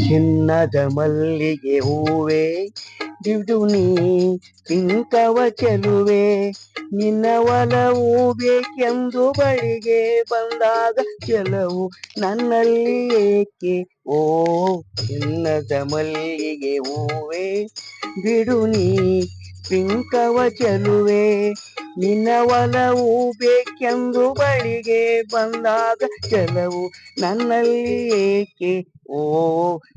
ಚಿನ್ನದ ಮಲ್ಲಿಗೆ ಹೂವೆ ಬಿಡು ನೀ ಪಿಂಕವ ಚೆಲುವೆ, ನಿನ್ನ ಒಲವು ಬೇಕೆಂದು ಬಳಿಗೆ ಬಂದಾಗ ಚೆಲವು ನನ್ನಲ್ಲಿ ಏಕೆ? ಓ ಚಿನ್ನದ ಮಲ್ಲಿಗೆ ಹೂವೆ ಬಿಡು ನೀ ಪಿಂಕವ ಚೆಲುವೆ, ನಿನ್ನ ಒಲವು ಬೇಕೆಂದು ಬಳಿಗೆ ಬಂದಾಗ ಚೆಲವು ನನ್ನಲ್ಲಿ ಏಕೆ? ಓ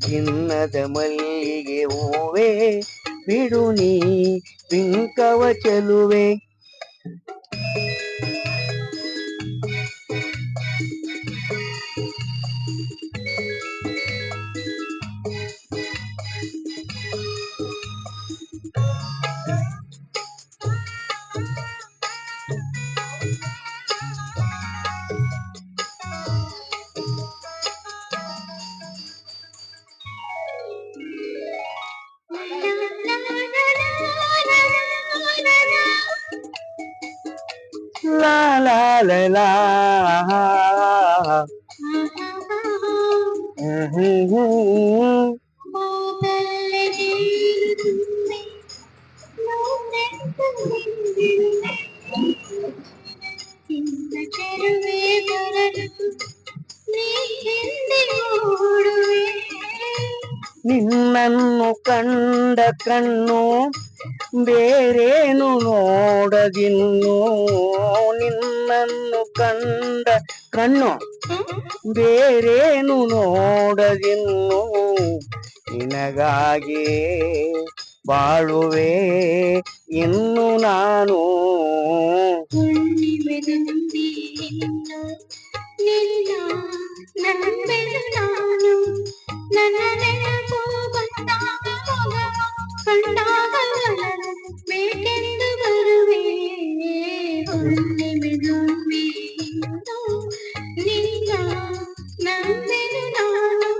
ಚಿನ್ನದ ಮಲ್ಲಿಗೆ ಹೂವೆ ಬಿಡು ನೀ ಪಿಂಕವ ಚೆಲುವೆ. ಲಾ ಲಾ ಲಾ ಲಾ ನಿನ್ನನ್ನು ಕಂಡ ಕಣ್ಣು ಬೇರೇನು ನೋಡದಿನ್ನು, ನಿನ್ನನ್ನು ಕಂಡ ಕಣ್ಣು ಬೇರೇನು ನೋಡದಿನ್ನು, ನಿನಗಾಗಿ ಬಾಳುವೆ ಇನ್ನು ನಾನು. ನಿನ್ನ ನಂಬೆನು ನಾನು, ನನ್ನ ನೆನಪು ಬಂದಾಗ ಕಂಡಾಗ ಬೇಕೆಂದು ಬರುವೆ, ಹುಣ್ಣಿಮೆ ದುಂಬಿ ನಿನ್ನ ನಂಬೆನು ನಾನು.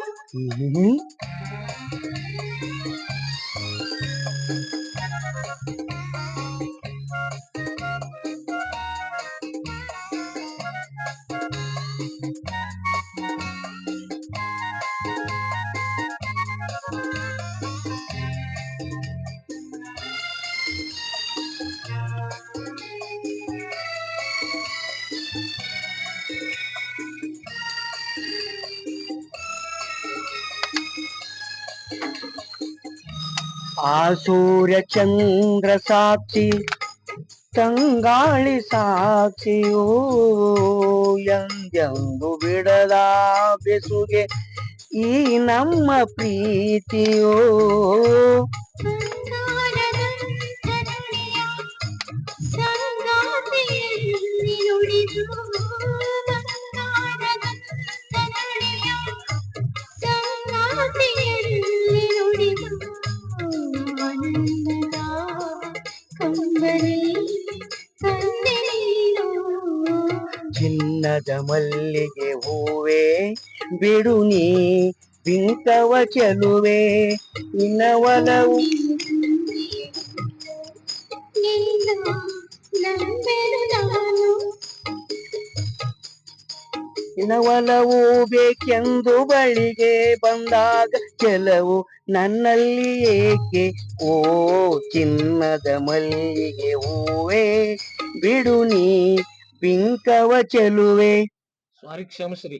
ಆ ಸೂರ್ಯ ಚಂದ್ರ ಸಾಕ್ಷಿ ತಂಗಾಳಿ ಸಾಕ್ಷಿಯೋ, ಎಂದೆಂದು ಬಿಡದ ಬೆಸುಗೆ ಈ ನಮ್ಮ ಪ್ರೀತಿಯೋ. ಚಿನ್ನದ ಮಲ್ಲಿಗೆ ಹೂವೆ ಬಿಡು ನೀ ಪಿಂಕವ ಚೆಲುವೆ, ನಿನ್ನ ಒಲವು ನಿನ್ನ ಒಲವು ಬೇಕೆಂದು ಬಳಿಗೆ ಬಂದಾಗ ಚೆಲವು ನನ್ನಲ್ಲಿ ಏಕೆ? ಓ ಚಿನ್ನದ ಮಲ್ಲಿಗೆ ಹೂವೆ ಬಿಡು ನೀ ಪಿಂಕವ ಚೆಲುವೆ. ಸಾರಿ, ಕ್ಷಮಿಸ್ರಿ.